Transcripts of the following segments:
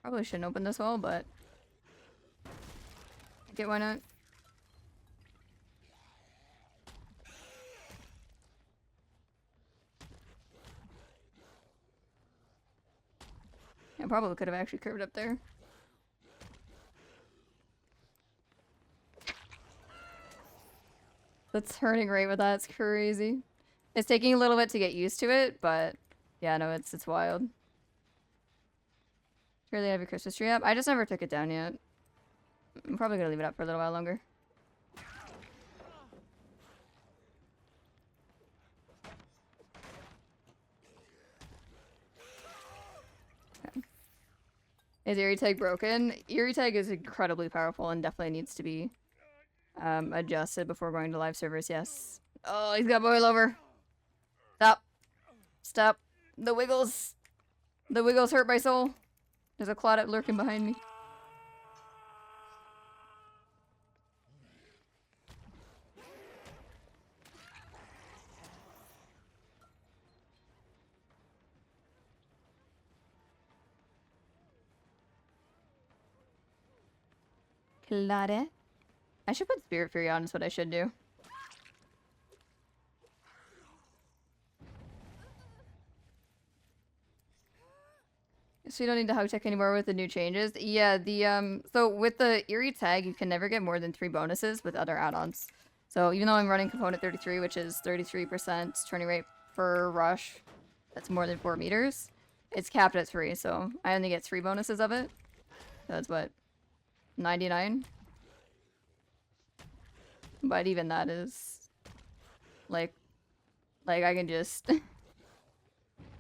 Probably shouldn't open this wall, but... Okay, why not? I probably could have actually curved up there. The turning rate with that's crazy. It's taking a little bit to get used to it, but yeah, no, it's wild. Really have your Christmas tree up? I just never took it down yet. I'm probably gonna leave it up for a little while longer. Okay. Is Eerie Tag broken? Eerie Tag is incredibly powerful and definitely needs to be adjusted before going to live servers, yes. Oh, he's got boil over. Stop. Stop. The wiggles. The wiggles hurt my soul. There's a clod lurking behind me. Claude. I should put Spirit Fury on, is what I should do. So you don't need to hug tech anymore with the new changes. Yeah, so with the Eerie Tag, you can never get more than 3 bonuses with other add-ons. So even though I'm running component 33, which is 33% turning rate per rush, that's more than 4 meters, it's capped at 3, so I only get 3 bonuses of it. So that's what, 99? But even that is, like I can just...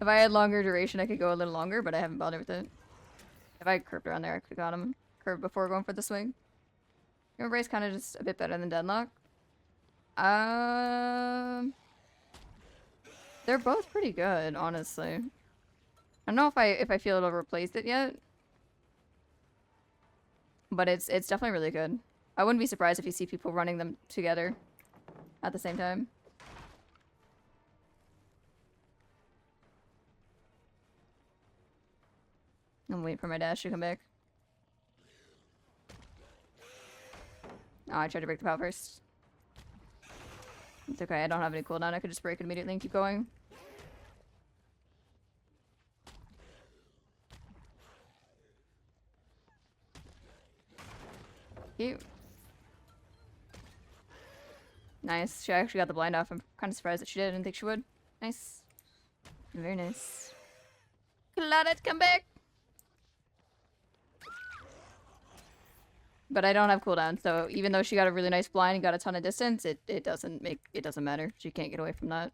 If I had longer duration, I could go a little longer, but I haven't bothered with it. If I curved around there, I could have got him curved before going for the swing. Your Embrace kind of just a bit better than Deadlock. They're both pretty good, honestly. I don't know if I feel it'll replace it yet. But it's definitely really good. I wouldn't be surprised if you see people running them together at the same time. I'm waiting for my dash to come back. Oh, I tried to break the pal first. It's okay, I don't have any cooldown. I could just break it immediately and keep going. Cute. Nice. She actually got the blind off. I'm kind of surprised that she did. I didn't think she would. Nice. Very nice. Let it come back! But I don't have cooldown, so even though she got a really nice blind and got a ton of distance, it doesn't matter. She can't get away from that.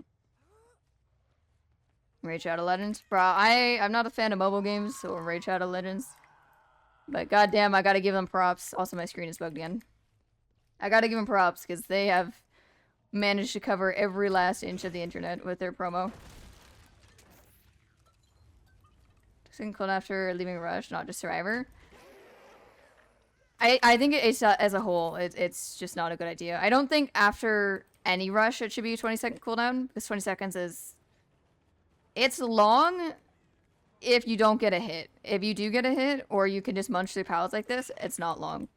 Raid Shadow Legends. Bro, I'm not a fan of mobile games, so Raid Shadow Legends. But goddamn, I gotta give them props. Also, my screen is bugged again. I gotta give them props, because they have managed to cover every last inch of the internet with their promo. Second cooldown after leaving Rush, not just Survivor. I think it's as a whole, it's just not a good idea. I don't think after any rush it should be a 20-second cooldown, because 20 seconds is... It's long if you don't get a hit. If you do get a hit, or you can just munch through pallets like this, it's not long.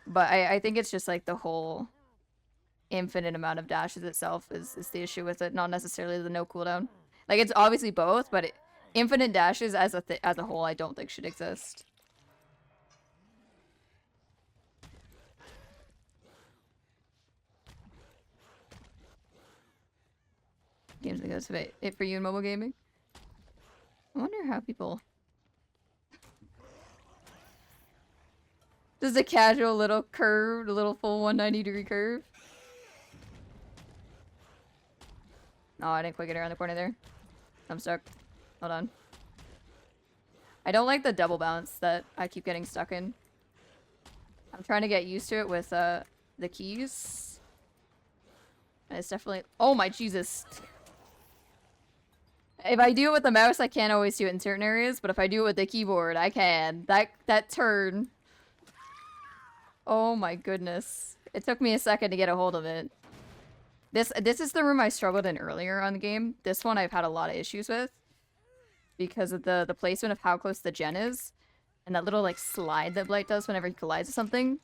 But I think it's just like the whole infinite amount of dashes itself is the issue with it, not necessarily the no cooldown. Like, it's obviously both, but infinite dashes as a whole I don't think should exist. Games like this, it for you in mobile gaming? I wonder how people... Just a casual little curve, a little full 190-degree curve. Oh, I didn't quite get around the corner there. I'm stuck. Hold on. I don't like the double bounce that I keep getting stuck in. I'm trying to get used to it with the keys. And it's definitely... Oh my Jesus! If I do it with the mouse, I can't always do it in certain areas, but if I do it with the keyboard, I can. That turn. Oh my goodness. It took me a second to get a hold of it. This is the room I struggled in earlier on the game. This one I've had a lot of issues with. because of the placement of how close the gen is. And that little, like, slide that Blight does whenever he collides with something.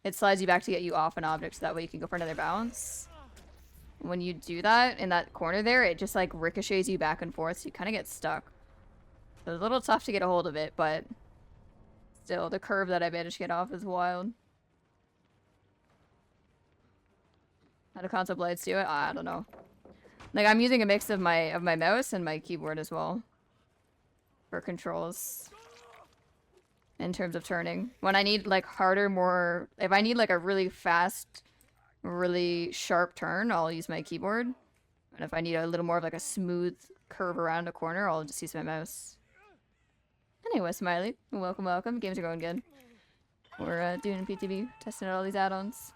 It slides you back to get you off an object so that way you can go for another bounce. When you do that, in that corner there, it just, like, ricochets you back and forth, so you kind of get stuck. So it's a little tough to get a hold of it, but still, the curve that I managed to get off is wild. How do console blades do it? I don't know. Like, I'm using a mix of my mouse and my keyboard as well for controls. In terms of turning. When I need, like, harder, more... If I need, like, a really fast, really sharp turn, I'll use my keyboard. And if I need a little more of, like, a smooth curve around a corner, I'll just use my mouse. Anyway, Smiley. Welcome, welcome. Games are going good. We're doing PTB, testing out all these add-ons.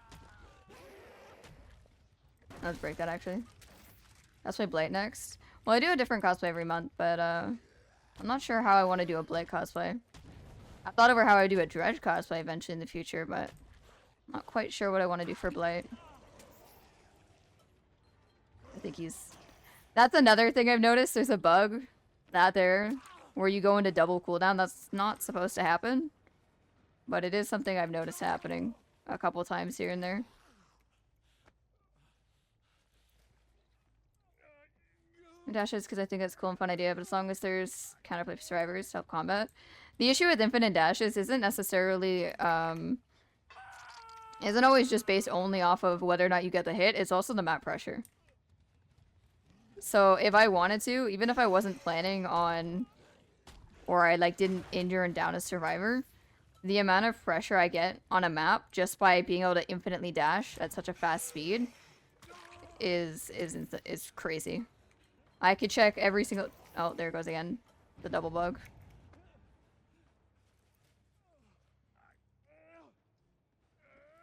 Let's break that, actually. That's my Blight next. Well, I do a different cosplay every month, but, I'm not sure how I want to do a Blight cosplay. I thought over how I would do a Dredge cosplay eventually in the future, but I'm not quite sure what I want to do for Blight. I think he's... That's another thing I've noticed. There's a bug out there where you go into double cooldown. That's not supposed to happen, but it is something I've noticed happening a couple times here and there. Dashes because I think it's a cool and fun idea, but as long as there's counterplay for survivors to help combat. The issue with infinite dashes isn't necessarily, isn't always just based only off of whether or not you get the hit, it's also the map pressure. So if I wanted to, even if I wasn't planning on, or I, like, didn't injure and down a survivor, the amount of pressure I get on a map just by being able to infinitely dash at such a fast speed is crazy. I could check every single... Oh, there it goes again. The double bug.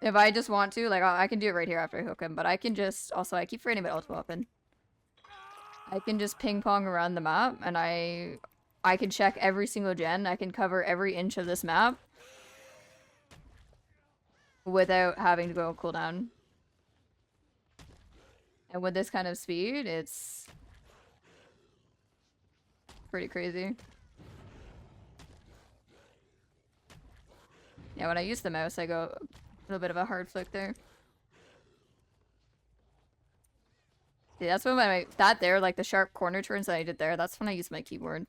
If I just want to, like, I can do it right here after I hook him, but I can just... Also, I keep forgetting about ultimate weapon. I can just ping-pong around the map, and I can check every single gen. I can cover every inch of this map without having to go cooldown. And with this kind of speed, it's... pretty crazy. Yeah, when I use the mouse, I go a little bit of a hard flick there. See, that's when that there, like the sharp corner turns that I did there, that's when I use my keyboard.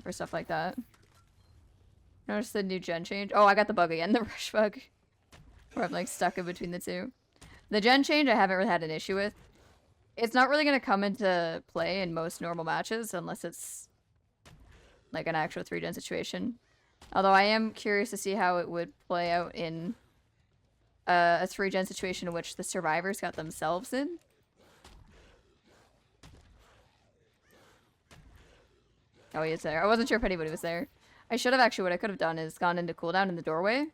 For stuff like that. Notice the new gen change. Oh, I got the bug again, the rush bug. Where I'm like stuck in between the two. The gen change I haven't really had an issue with. It's not really going to come into play in most normal matches unless it's like an actual 3-gen situation. Although I am curious to see how it would play out in a 3-gen situation in which the survivors got themselves in. Oh, he is there. I wasn't sure if anybody was there. I should have actually, what I could have done is gone into cooldown in the doorway.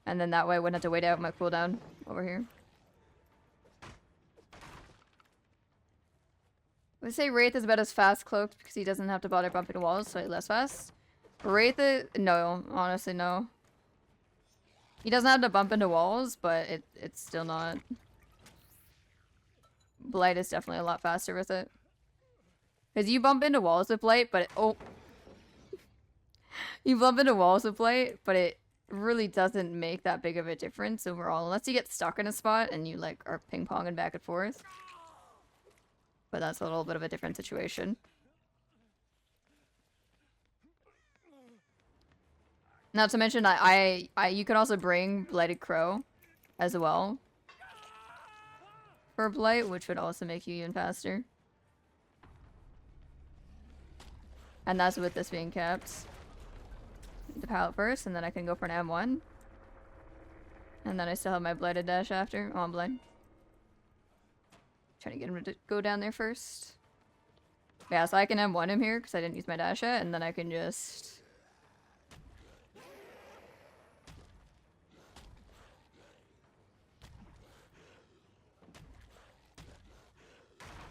And then that way I wouldn't have to wait out my cooldown over here. I would say Wraith is about as fast cloaked because he doesn't have to bother bumping walls, so he's less fast. Wraith is... No, honestly, no. He doesn't have to bump into walls, but it's still not... Blight is definitely a lot faster with it. Because you bump into walls with Blight, but oh... You bump into walls with Blight, but it really doesn't make that big of a difference overall. Unless you get stuck in a spot and you, like, are ping-ponging back and forth. But that's a little bit of a different situation. Not to mention, you can also bring Blighted Crow as well for Blight, which would also make you even faster. And that's with this being capped. The pallet first, and then I can go for an M1. And then I still have my Blighted dash after. Oh, I'm blind. Trying to get him to go down there first. Yeah, so I can M1 him here because I didn't use my dash yet, and then I can just...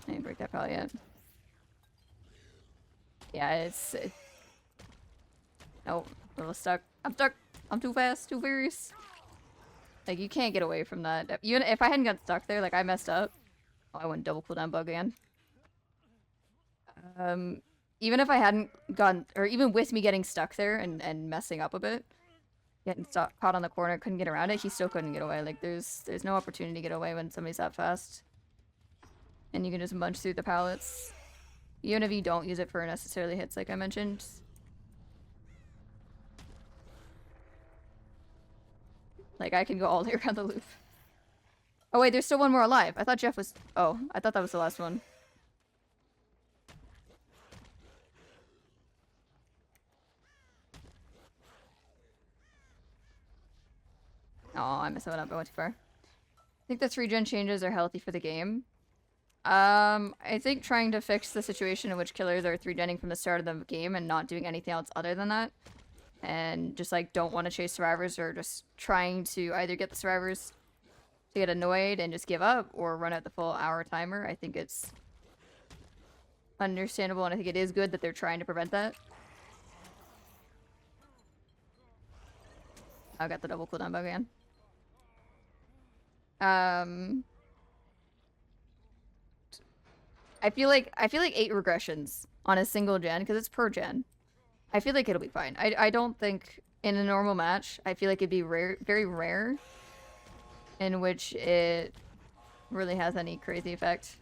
I didn't break that pallet yet. Yeah, it's... Oh, a little stuck. I'm stuck! I'm too fast, too furious. Like, you can't get away from that. Even if I hadn't got stuck there, like, I messed up. Oh, I went double cooldown bug again. Even if I hadn't gone, or even with me getting stuck there and messing up a bit, getting stuck, caught on the corner, couldn't get around it, he still couldn't get away. Like, there's no opportunity to get away when somebody's that fast. And you can just munch through the pallets. Even if you don't use it for necessarily hits, like I mentioned. Like, I can go all the way around the loop. Oh wait, there's still one more alive. I thought Jeff was... Oh, I thought that was the last one. Oh, I messed that up. I went too far. I think the 3-gen changes are healthy for the game. I think trying to fix the situation in which killers are 3-genning from the start of the game and not doing anything else other than that, and just like don't want to chase survivors, or just trying to either get the survivors to get annoyed and just give up or run out the full hour timer. I think it's understandable, and I think it is good that they're trying to prevent that. I got the double cooldown bug again. I feel like 8 regressions on a single gen, because it's per gen. I feel like it'll be fine. I don't think in a normal match, I feel like it'd be rare, very rare, in which it really has any crazy effect.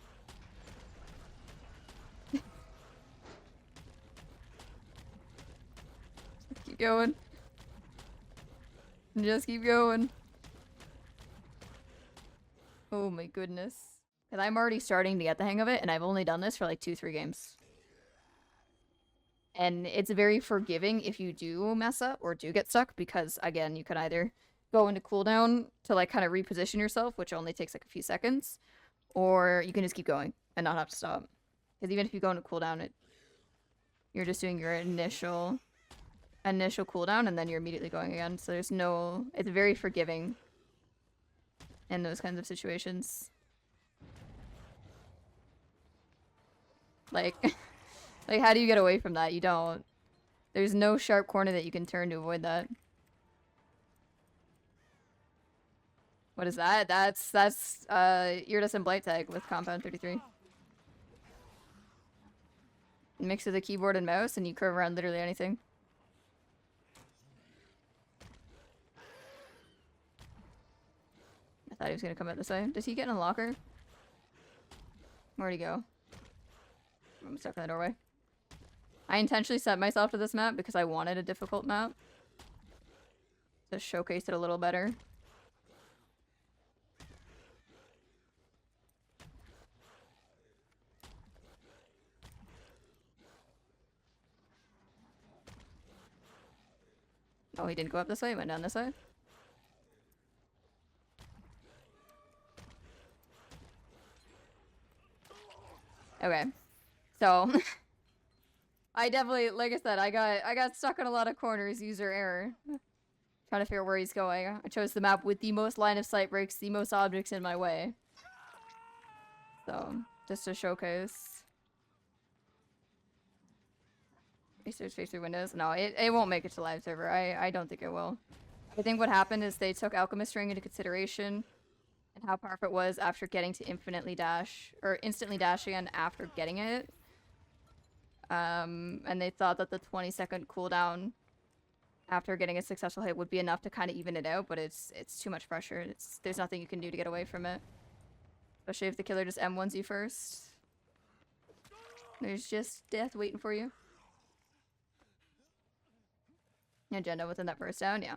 Keep going. Just keep going. Oh my goodness. And I'm already starting to get the hang of it, and I've only done this for like 2-3 games. And it's very forgiving if you do mess up or do get stuck, because again, you can either go into cooldown to like kind of reposition yourself, which only takes like a few seconds, or you can just keep going and not have to stop. Because even if you go into cooldown, you're just doing your initial cooldown and then you're immediately going again. So there's no, it's very forgiving in those kinds of situations. Like, like how do you get away from that? You don't. There's no sharp corner that you can turn to avoid that. What is that? That's Iridescent Blight tag with Compound 33. Mix with a keyboard and mouse and you curve around literally anything. I thought he was gonna come out this way. Does he get in a locker? Where'd he go? I'm stuck in the doorway. I intentionally set myself to this map because I wanted a difficult map to showcase it a little better. Oh, he didn't go up this way, he went down this way. Okay. So I definitely, like I said, I got stuck in a lot of corners, user error. Trying to figure out where he's going. I chose the map with the most line of sight breaks, the most objects in my way. So, just to showcase. Research face through windows. No, it won't make it to live server. I don't think it will. I think what happened is they took Alchemist Ring into consideration and how powerful it was after getting to infinitely dash, or instantly dash again after getting it. And they thought that the 20-second cooldown after getting a successful hit would be enough to kind of even it out, but it's too much pressure. There's nothing you can do to get away from it. Especially if the killer just M1s you first. There's just death waiting for you. Agenda within that burst down, yeah.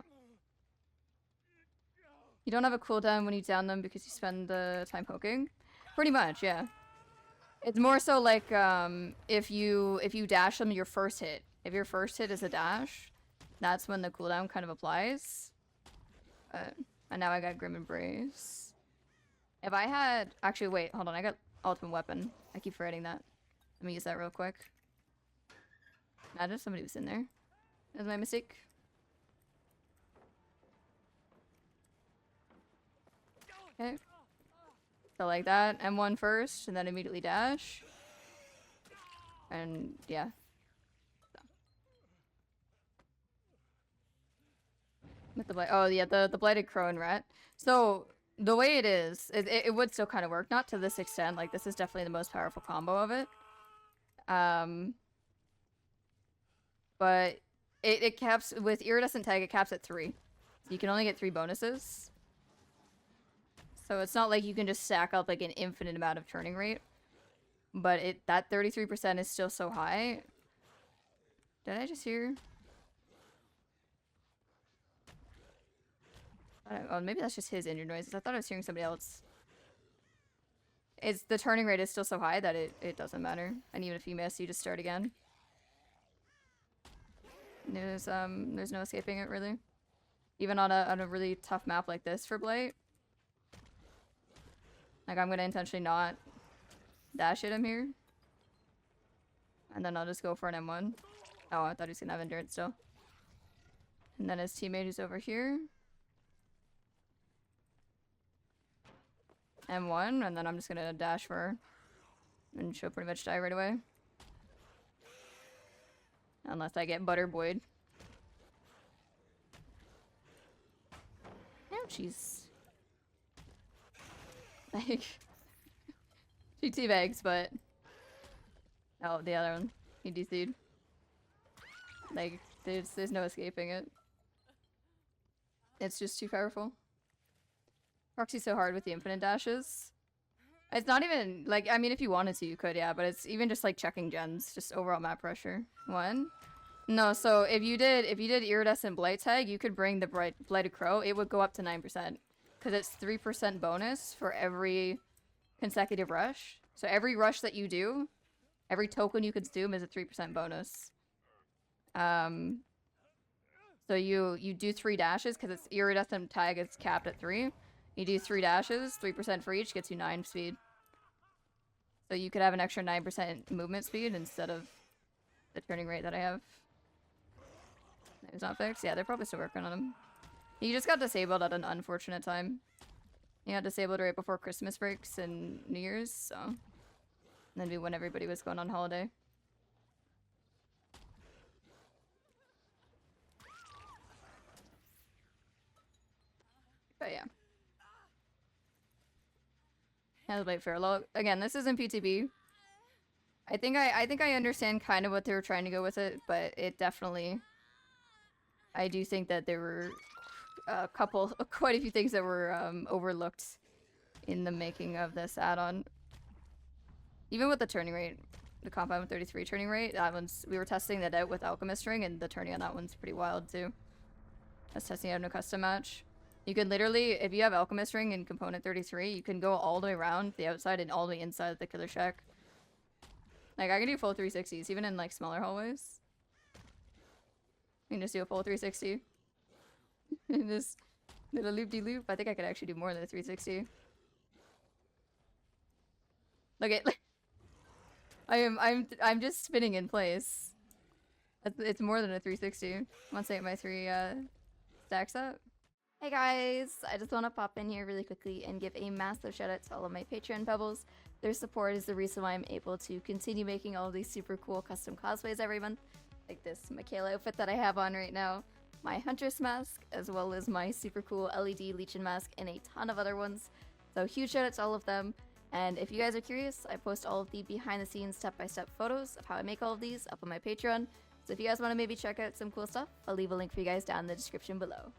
You don't have a cooldown when you down them because you spend the time poking? Pretty much, yeah. It's more so like if you dash them your first hit. If your first hit is a dash, that's when the cooldown kind of applies. And now I got Grim Embrace. If I had... Actually, wait, hold on. I got Ultimate Weapon. I keep forgetting that. Let me use that real quick. Imagine if somebody was in there. That was my mistake. Okay. So like that, M1 first, and then immediately dash. And yeah. So. With the oh yeah, the Blighted Crow and Rat. So the way it is, it would still kind of work, not to this extent. Like this is definitely the most powerful combo of it. But it caps with iridescent tag. It caps at 3, so you can only get 3 bonuses. So it's not like you can just stack up like an infinite amount of turning rate. But that 33% is still so high. Did I just hear? Oh, maybe that's just his injured noises. I thought I was hearing somebody else. The turning rate is still so high that it doesn't matter. And even if you miss, you just start again. There's no escaping it really. Even on a really tough map like this for Blight. Like, I'm gonna intentionally not dash at him here. And then I'll just go for an M1. Oh, I thought he was gonna have endurance still. And then his teammate who's over here. M1, and then I'm just gonna dash for her. And she'll pretty much die right away. Unless I get butterboyed. Ouchies. Like, she teabags, but... Oh, the other one. He DC'd. Like, there's no escaping it. It's just too powerful. Proxy's so hard with the infinite dashes. It's not even, like, I mean, if you wanted to, you could, yeah, but it's even just, like, checking gens. Just overall map pressure. One? No, so if you did iridescent blight tag, you could bring the blighted crow. It would go up to 9%. Because it's 3% bonus for every consecutive rush. So every rush that you do, every token you consume is a 3% bonus. So you do 3 dashes, because it's iridescent tag is capped at 3. You do 3 dashes, 3% for each, gets you 9 speed. So you could have an extra 9% movement speed instead of the turning rate that I have. It's not fixed? Yeah, they're probably still working on him. He just got disabled at an unfortunate time. He got disabled right before Christmas breaks and New Year's, so... Maybe when everybody was going on holiday. But yeah. How's Blight Fairlow? Again, this isn't PTB. I think I understand kind of what they were trying to go with it, but it definitely... I do think that there were quite a few things that were overlooked in the making of this add-on. Even with the turning rate, the compound 33 turning rate, that one's, we were testing that out with Alchemist Ring, and the turning on that one's pretty wild too. I was testing it out in a custom match. You can literally, if you have Alchemist Ring in component 33, you can go all the way around the outside and all the way inside the killer shack. Like, I can do full 360s, even in like smaller hallways. You can just do a full 360. And just little loop-de-loop. I think I could actually do more than a 360. Look at, I'm just spinning in place. It's more than a 360. Once I get my 3 stacks up. Hey guys, I just want to pop in here really quickly and give a massive shout out to all of my Patreon pebbles. Their support is the reason why I'm able to continue making all of these super cool custom cosplays every month. Like this Michaela outfit that I have on right now, my Huntress mask, as well as my super cool LED Legion mask, and a ton of other ones. So huge shout out to all of them. And if you guys are curious, I post all of the behind the scenes step-by-step photos of how I make all of these up on my Patreon. So if you guys want to maybe check out some cool stuff, I'll leave a link for you guys down in the description below.